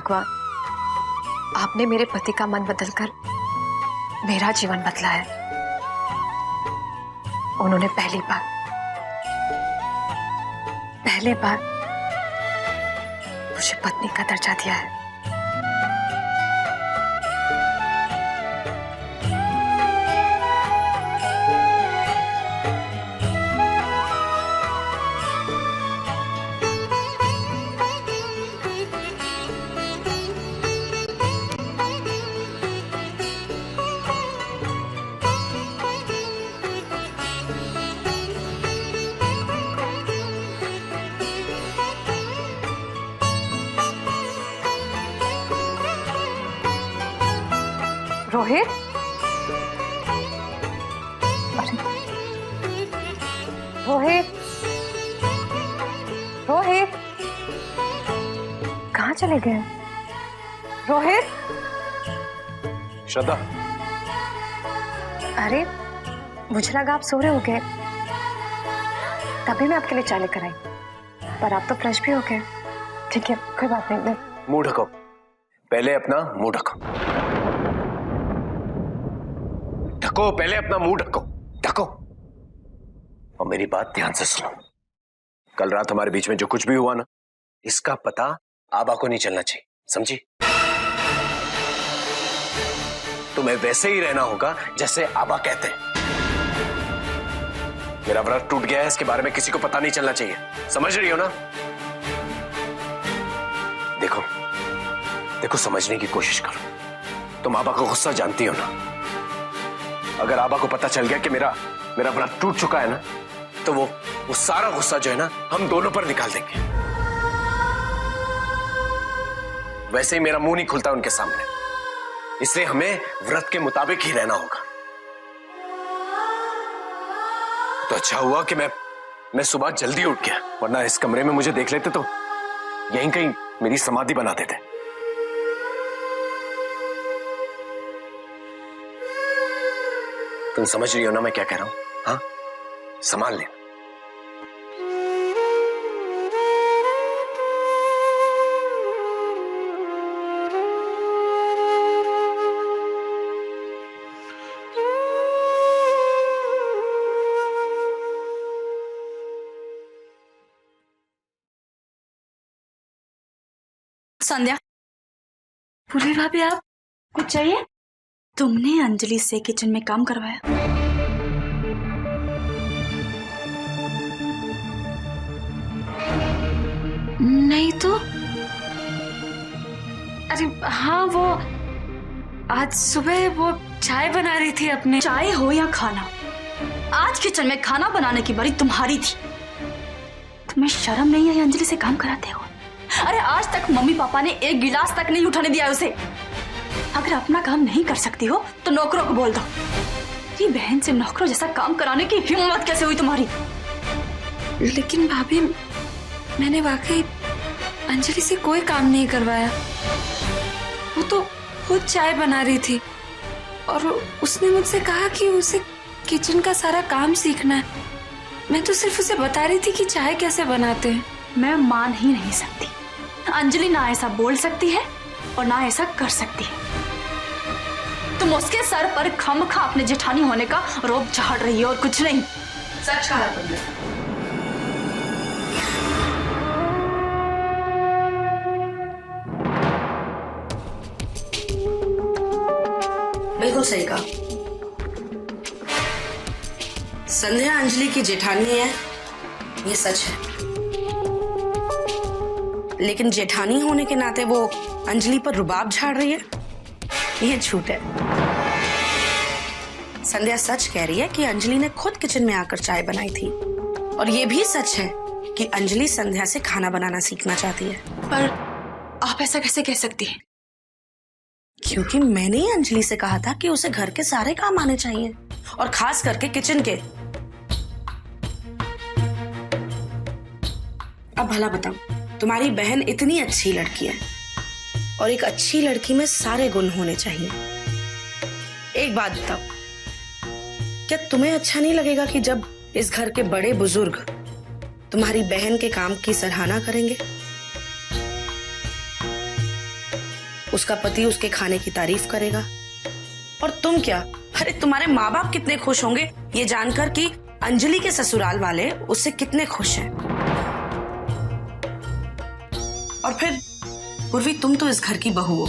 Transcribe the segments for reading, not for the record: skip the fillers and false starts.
भगवान, आपने मेरे पति का मन बदलकर मेरा जीवन बदला है। उन्होंने पहली बार मुझे पत्नी का दर्जा दिया है। रोहित, अरे रोहित, रोहित, कहाँ चले गए? रोहित, श्रद्धा, अरे मुझे लगा आप सो रहे हो गए, तभी मैं आपके लिए चाय लेकर आई, पर आप तो फ्रेश भी हो गए। ठीक है, कोई बात नहीं। मुंह ढको, पहले अपना मुंह ढको। ढको, पहले अपना मुंह ढको, ढको। और मेरी बात ध्यान से सुनो। कल रात हमारे बीच में जो कुछ भी हुआ ना, इसका पता आबा को नहीं चलना चाहिए, समझी? तुम्हें वैसे ही रहना होगा जैसे आबा कहते हैं। मेरा व्रत टूट गया है, इसके बारे में किसी को पता नहीं चलना चाहिए, समझ रही हो ना? देखो देखो, समझने की कोशिश करो। तुम आबा का गुस्सा जानती हो ना? अगर आबा को पता चल गया कि मेरा व्रत टूट चुका है ना, तो वो सारा गुस्सा जो है ना, हम दोनों पर निकाल देंगे। वैसे ही मेरा मुंह नहीं खुलता उनके सामने, इसलिए हमें व्रत के मुताबिक ही रहना होगा। तो अच्छा हुआ कि मैं सुबह जल्दी उठ गया, वरना इस कमरे में मुझे देख लेते तो यहीं कहीं मेरी समाधि बना देते। तुम समझ रही हो ना मैं क्या कह रहा हूं? हाँ, संभाल ले। संध्या, पूरी भाभी, आप कुछ चाहिए? तुमने अंजलि से किचन में काम करवाया? नहीं तो। अरे हाँ, वो आज सुबह वो चाय बना रही थी अपने। चाय हो या खाना, आज किचन में खाना बनाने की बारी तुम्हारी थी। तुम्हें शर्म नहीं आई अंजलि से काम कराते हो? अरे आज तक मम्मी पापा ने एक गिलास तक नहीं उठाने दिया उसे। अगर अपना काम नहीं कर सकती हो तो नौकरों को बोल दो। ये बहन से नौकरों जैसा काम कराने की हिम्मत कैसे हुई तुम्हारी? लेकिन भाभी, मैंने वाकई अंजलि से कोई काम नहीं करवाया। वो तो खुद चाय बना रही थी और उसने मुझसे कहा कि उसे किचन का सारा काम सीखना है। मैं तो सिर्फ उसे बता रही थी कि चाय कैसे बनाते हैं। मैं मान ही नहीं सकती। अंजलि ना ऐसा बोल सकती है और ना ऐसा कर सकती है। तुम उसके सर पर खमखा अपने जेठानी होने का रोब झाड़ रही हो और कुछ नहीं। सच कहा तुमने। बिल्कुल सही कहा। संध्या अंजलि की जेठानी है, ये सच है। लेकिन जेठानी होने के नाते वो अंजलि पर रुबाब झाड़ रही है, ये झूठ है। संध्या सच कह रही है कि अंजलि ने खुद किचन में आकर चाय बनाई थी, और ये भी सच है कि अंजलि संध्या से खाना बनाना सीखना चाहती है। पर आप ऐसा कैसे कह सकती हैं? क्योंकि मैंने ही अंजलि से कहा था कि उसे घर के सारे काम आने चाहिए, और खास करके किचन के। अब भला बताओ, तुम्हारी बहन इतनी अच्छी लड़की है, और एक अच्छी लड़की में सारे गुण होने चाहिए। एक बात बताओ, क्या तुम्हें अच्छा नहीं लगेगा कि जब इस घर के बड़े बुजुर्ग तुम्हारी बहन के काम की सराहना करेंगे? उसका पति उसके खाने की तारीफ करेगा। और तुम क्या, अरे तुम्हारे माँ बाप कितने खुश होंगे ये जानकर कि अंजलि के ससुराल वाले उससे कितने खुश हैं। और फिर पूर्वी, तुम तो इस घर की बहू हो,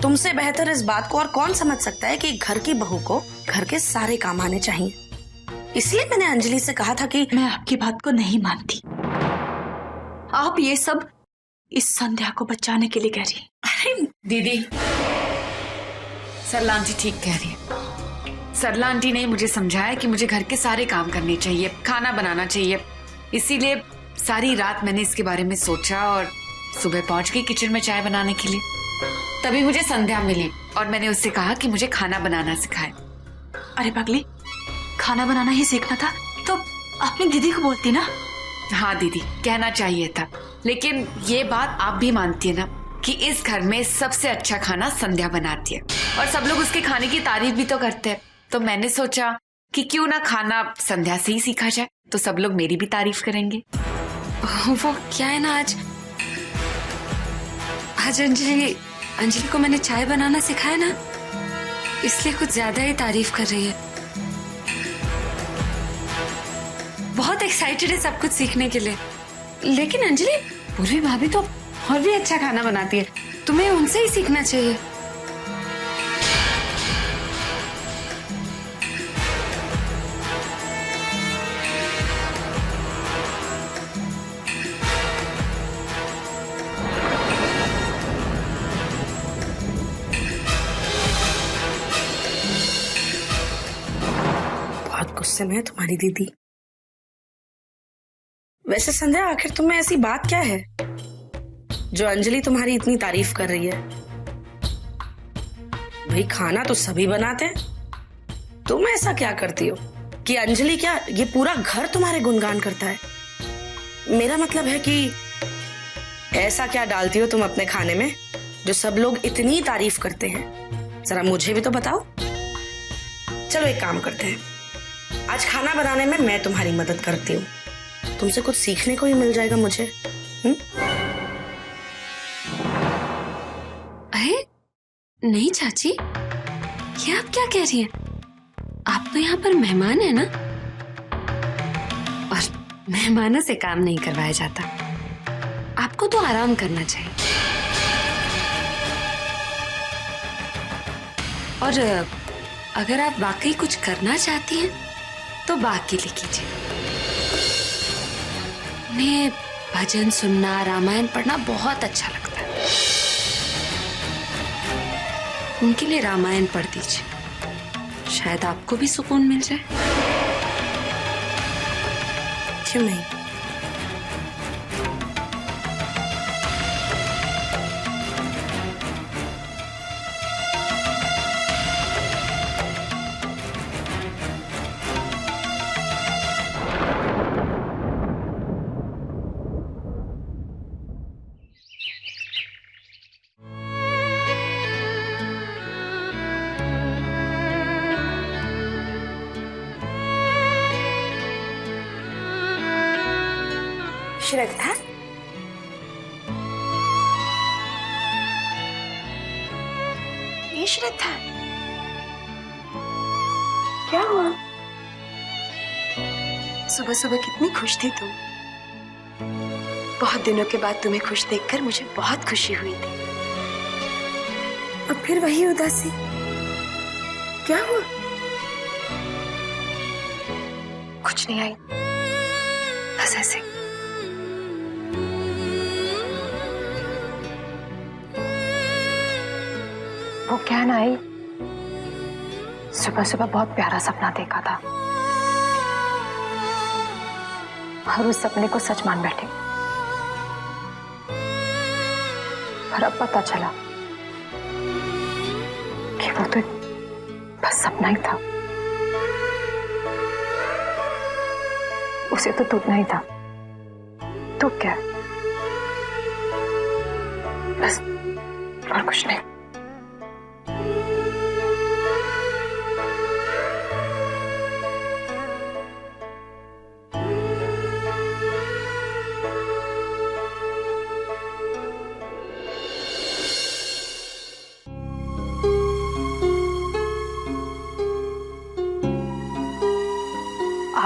तुमसे बेहतर इस बात को और कौन समझ सकता है कि घर की बहू को घर के सारे काम आने चाहिए। इसलिए मैंने अंजलि से कहा था कि मैं आपकी बात को नहीं मानती। आप ये सब इस संध्या को बचाने के लिए कह रही हैं। अरे दीदी, सरला आंटी ठीक कह रही है। सरला आंटी ने मुझे समझाया कि मुझे घर के सारे काम करने चाहिए, खाना बनाना चाहिए। इसीलिए सारी रात मैंने इसके बारे में सोचा और सुबह पहुंच गई किचन में चाय बनाने के लिए। तभी मुझे संध्या मिली और मैंने उससे कहा कि मुझे खाना बनाना सिखाए। अरे पगली, खाना बनाना ही सीखना था तो अपनी दीदी को बोलती ना। हाँ दीदी, कहना चाहिए था, लेकिन ये बात आप भी मानती है ना कि इस घर में सबसे अच्छा खाना संध्या बनाती है और सब लोग उसके खाने की तारीफ भी तो करते हैं। तो मैंने सोचा कि क्यों ना खाना संध्या से ही सीखा जाए, तो सब लोग मेरी भी तारीफ करेंगे। वो क्या है ना, आज अंजलि को मैंने चाय बनाना सिखाया ना, इसलिए कुछ ज्यादा ही तारीफ कर रही है। बहुत एक्साइटेड है सब कुछ सीखने के लिए। लेकिन अंजलि, पूर्वी भाभी तो और भी अच्छा खाना बनाती है, तुम्हें उनसे ही सीखना चाहिए। बहुत गुस्से में है तुम्हारी दीदी। वैसे संध्या, आखिर तुम्हें ऐसी बात क्या है जो अंजलि तुम्हारी इतनी तारीफ कर रही है? भाई खाना तो सभी बनाते हैं, तुम ऐसा क्या करती हो कि अंजलि क्या ये पूरा घर तुम्हारे गुणगान करता है? मेरा मतलब है कि ऐसा क्या डालती हो तुम अपने खाने में जो सब लोग इतनी तारीफ करते हैं? जरा मुझे भी तो बताओ। चलो एक काम करते हैं, आज खाना बनाने में मैं तुम्हारी मदद करती हूँ, तुमसे कुछ सीखने को ही मिल जाएगा मुझे। अरे नहीं चाची, ये आप क्या कह रही हैं? आप तो यहाँ पर मेहमान है ना, और मेहमानों से काम नहीं करवाया जाता। आपको तो आराम करना चाहिए। और अगर आप वाकई कुछ करना चाहती हैं तो बाकी लिखिए। उन्हें भजन सुनना, रामायण पढ़ना बहुत अच्छा लगता है। उनके लिए रामायण पढ़ दीजिए, शायद आपको भी सुकून मिल जाए। क्यों नहीं? श्रद्धा, ये श्रद्धा क्या हुआ? सुबह सुबह कितनी खुश थी तुम। बहुत दिनों के बाद तुम्हें खुश देखकर मुझे बहुत खुशी हुई थी। अब फिर वही उदासी, क्या हुआ? कुछ नहीं आई, बस ऐसे। वो क्या ना आई, सुबह सुबह बहुत प्यारा सपना देखा था और उस सपने को सच मान बैठे। पर अब पता चला कि वो तो बस सपना ही था, उसे तो टूटना ही था। तो क्या, बस और कुछ नहीं।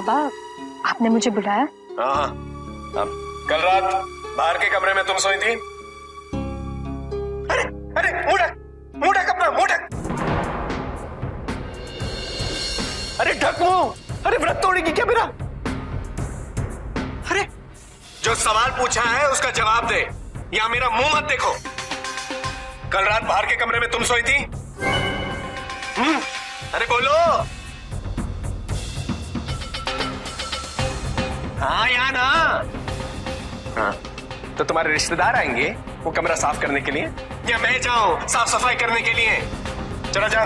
बाबा, आपने मुझे बुलाया? हाँ, कल रात बाहर के कमरे में तुम सोई थी। अरे अरे मुंह ढक अपना, मुंह ढक। अरे ढक मुंह। अरे व्रत तोड़ेगी क्या मेरा? अरे जो सवाल पूछा है उसका जवाब दे, या मेरा मुंह मत देखो। कल रात बाहर के कमरे में तुम सोई थी? अरे बोलो। हाँ या ना? हाँ, तो तुम्हारे रिश्तेदार आएंगे वो कमरा साफ करने के लिए, या मैं जाऊं साफ सफाई करने के लिए? चलो जा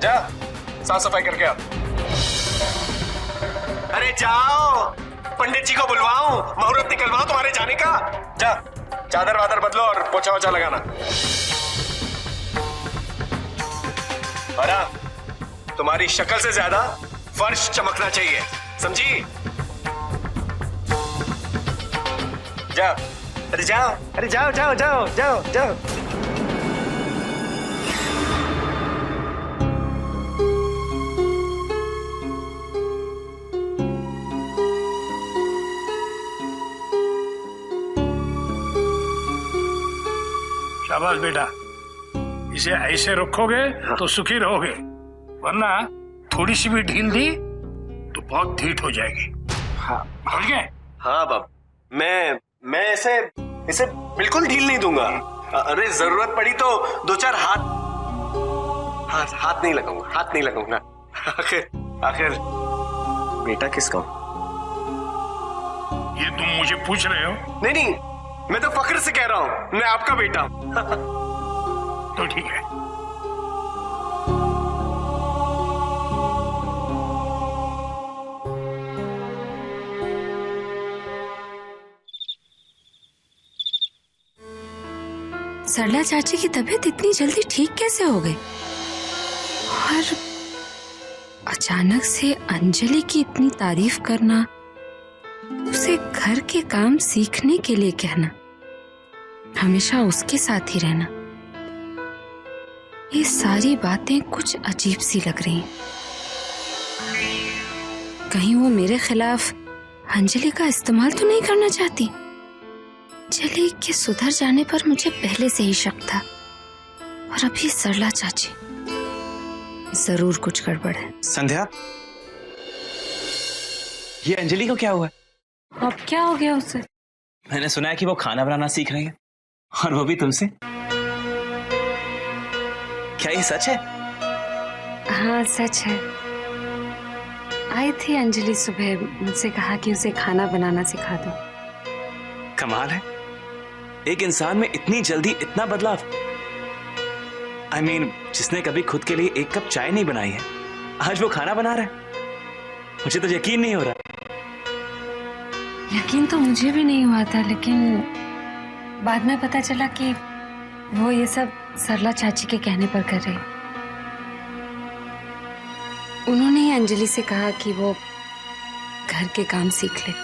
जा, साफ सफाई करके आओ। अरे जाओ, पंडित जी को बुलवाऊं, मुहूर्त निकलवाऊं तुम्हारे जाने का? जा, चादर वादर बदलो और पोछा वोछा लगाना। और हाँ, तुम्हारी शक्ल से ज्यादा फर्श चमकना चाहिए, समझी? जाओ, अरे जाओ, अरे जाओ जाओ जाओ जाओ जाओ। शाबाश बेटा, इसे ऐसे रखोगे तो सुखी रहोगे, वरना थोड़ी सी भी ढील दी तो बहुत ढीठ हो जाएगी। हाँ समझ गए? हाँ बाप, मैं इसे बिल्कुल ढील नहीं दूंगा। अरे जरूरत पड़ी तो दो चार हाथ नहीं लगाऊंगा, हाथ नहीं लगाऊंगा। आखिर बेटा किसका? ये तुम मुझे पूछ रहे हो? नहीं नहीं, मैं तो फख्र से कह रहा हूं, मैं आपका बेटा हूं। तो ठीक है। सरला चाची की तबीयत इतनी जल्दी ठीक कैसे हो गई? और अचानक से अंजलि की इतनी तारीफ करना, उसे घर के काम सीखने के लिए कहना, हमेशा उसके साथ ही रहना, ये सारी बातें कुछ अजीब सी लग रही हैं। कहीं वो मेरे खिलाफ अंजलि का इस्तेमाल तो नहीं करना चाहती? अंजलि के सुधर जाने पर मुझे पहले से ही शक था, और अभी सरला चाची, जरूर कुछ गड़बड़ है। संध्या, ये अंजलि को क्या हुआ? अब क्या हो गया उसे? मैंने सुना है कि वो खाना बनाना सीख रही है, और वो भी तुमसे। क्या ये सच है? हाँ सच है। आई थी अंजलि सुबह, मुझसे कहा कि उसे खाना बनाना सिखा दो। कमाल है, एक इंसान में इतनी जल्दी इतना बदलाव। I mean, जिसने कभी खुद के लिए एक कप चाय नहीं बनाई है, आज वो खाना बना रहा है। मुझे तो यकीन नहीं हो रहा। यकीन तो मुझे भी नहीं हुआ था, लेकिन बाद में पता चला कि वो ये सब सरला चाची के कहने पर कर रही। उन्होंने ही अंजलि से कहा कि वो घर के काम सीख ले।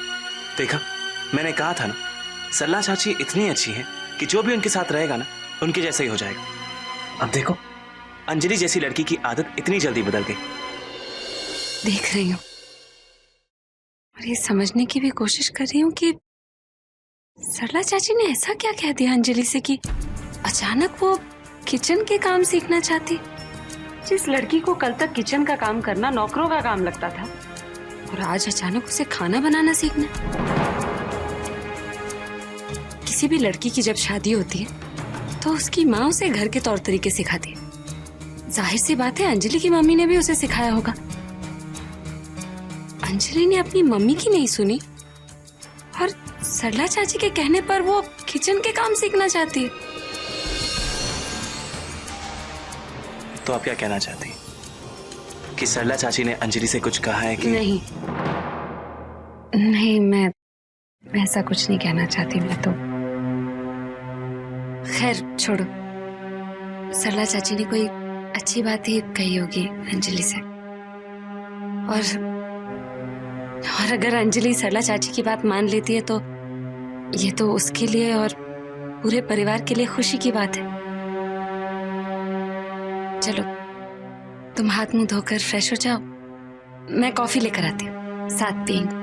देखा, मैंने कहा था ना, सरला चाची इतनी अच्छी है कि जो भी उनके साथ रहेगा ना, उनके जैसा ही हो जाएगा। अब देखो, अंजलि जैसी लड़की की आदत इतनी जल्दी बदल गई। देख रही हूँ और ये समझने की भी कोशिश कर रही हूँ कि सरला चाची ने ऐसा क्या कह दिया अंजलि से कि अचानक वो किचन के काम सीखना चाहती। जिस लड़की को कल तक किचन का काम करना नौकरों का काम लगता था, और आज अचानक उसे खाना बनाना सीखना। किसी भी लड़की की जब शादी होती है तो उसकी माँ उसे घर के तौर तरीके सिखाती है। जाहिर सी बात है, अंजलि की मम्मी ने भी उसे सिखाया होगा। अंजलि ने अपनी मम्मी की नहीं सुनी, और सरला चाची के कहने पर वो किचन के काम सीखना चाहती है। तो आप क्या कहना चाहती हैं? कि सरला चाची ने अंजलि से कुछ कहा है कि? नहीं नहीं, मैं ऐसा कुछ नहीं कहना चाहती। मैं तो खैर छोड़ो, सरला चाची ने कोई अच्छी बात ही कही होगी अंजलि से। और अगर अंजलि सरला चाची की बात मान लेती है तो ये तो उसके लिए और पूरे परिवार के लिए खुशी की बात है। चलो, तुम हाथ मुंह धोकर फ्रेश हो जाओ, मैं कॉफी लेकर आती हूँ। साथ पिएंगे।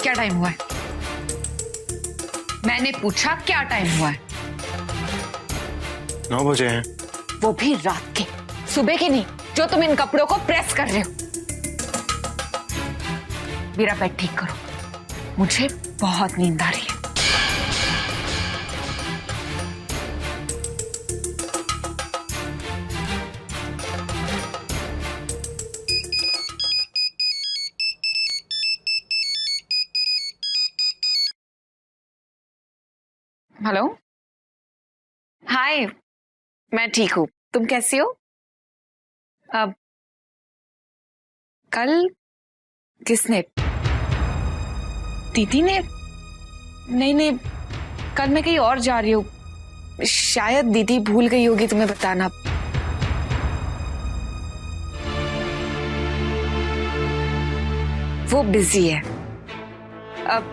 क्या टाइम हुआ है? मैंने पूछा क्या टाइम हुआ है? 9 बजे हैं। वो भी रात के, सुबह के नहीं, जो तुम इन कपड़ों को प्रेस कर रहे हो। मेरा बेड ठीक करो, मुझे बहुत नींद आ रही है। हेलो, हाय, मैं ठीक हूँ, तुम कैसी हो? अब कल किसने? दीदी ने? नहीं, कल मैं कहीं और जा रही हूँ, शायद दीदी भूल गई होगी तुम्हें बताना। वो बिजी है। अब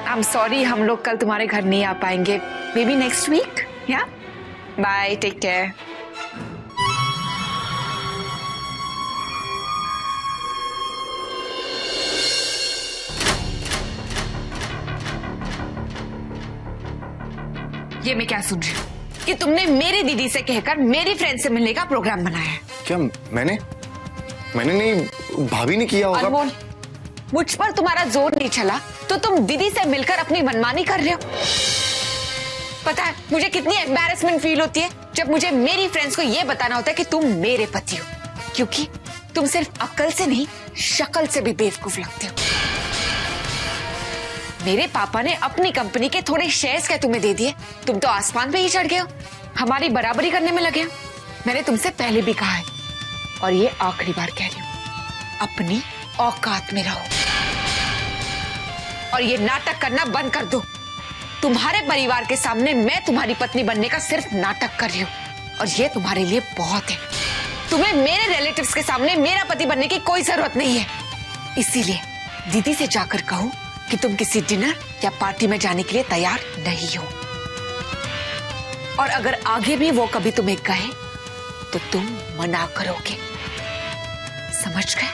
आई एम सॉरी, हम लोग कल तुम्हारे घर नहीं आ पाएंगे, मे बी नेक्स्ट वीक। या बाय, टेक केयर। ये मैं क्या सुन रही हूँ कि तुमने मेरी दीदी से कहकर मेरी फ्रेंड से मिलने का प्रोग्राम बनाया है? क्या मैंने नहीं, भाभी ने किया होगा। अनमोल, मुझ पर तुम्हारा जोर नहीं चला तो तुम दीदी से मिलकर अपनी मनमानी कर रहे हो। पता है मुझे कितनी एम्बैरेसमेंट फील होती है जब मुझे मेरी फ्रेंड्स को यह बताना होता है कि तुम मेरे पति हो, क्योंकि तुम सिर्फ अक्ल से नहीं शक्ल से भी बेवकूफ लगते हो। मेरे पापा ने अपनी कंपनी के थोड़े शेयर्स क्या तुम्हें दे दिए, तुम तो आसमान पे ही चढ़ गए हो, हमारी बराबरी करने में लगे हो। मैंने तुमसे पहले भी कहा है और ये आखिरी बार कह रही हूं, अपनी औकात में रहो और ये नाटक करना बंद कर दो। तुम्हारे परिवार के सामने मैं तुम्हारी पत्नी बनने का सिर्फ नाटक कर रही हूं और ये तुम्हारे लिए बहुत है। तुम्हें मेरे रिलेटिव्स के सामने मेरा पति बनने की कोई जरूरत नहीं है। इसीलिए दीदी से जाकर कहो कि तुम किसी डिनर या पार्टी में जाने के लिए तैयार नहीं हो, और अगर आगे भी वो कभी तुम्हें कहे तो तुम मना करोगे, समझ गए?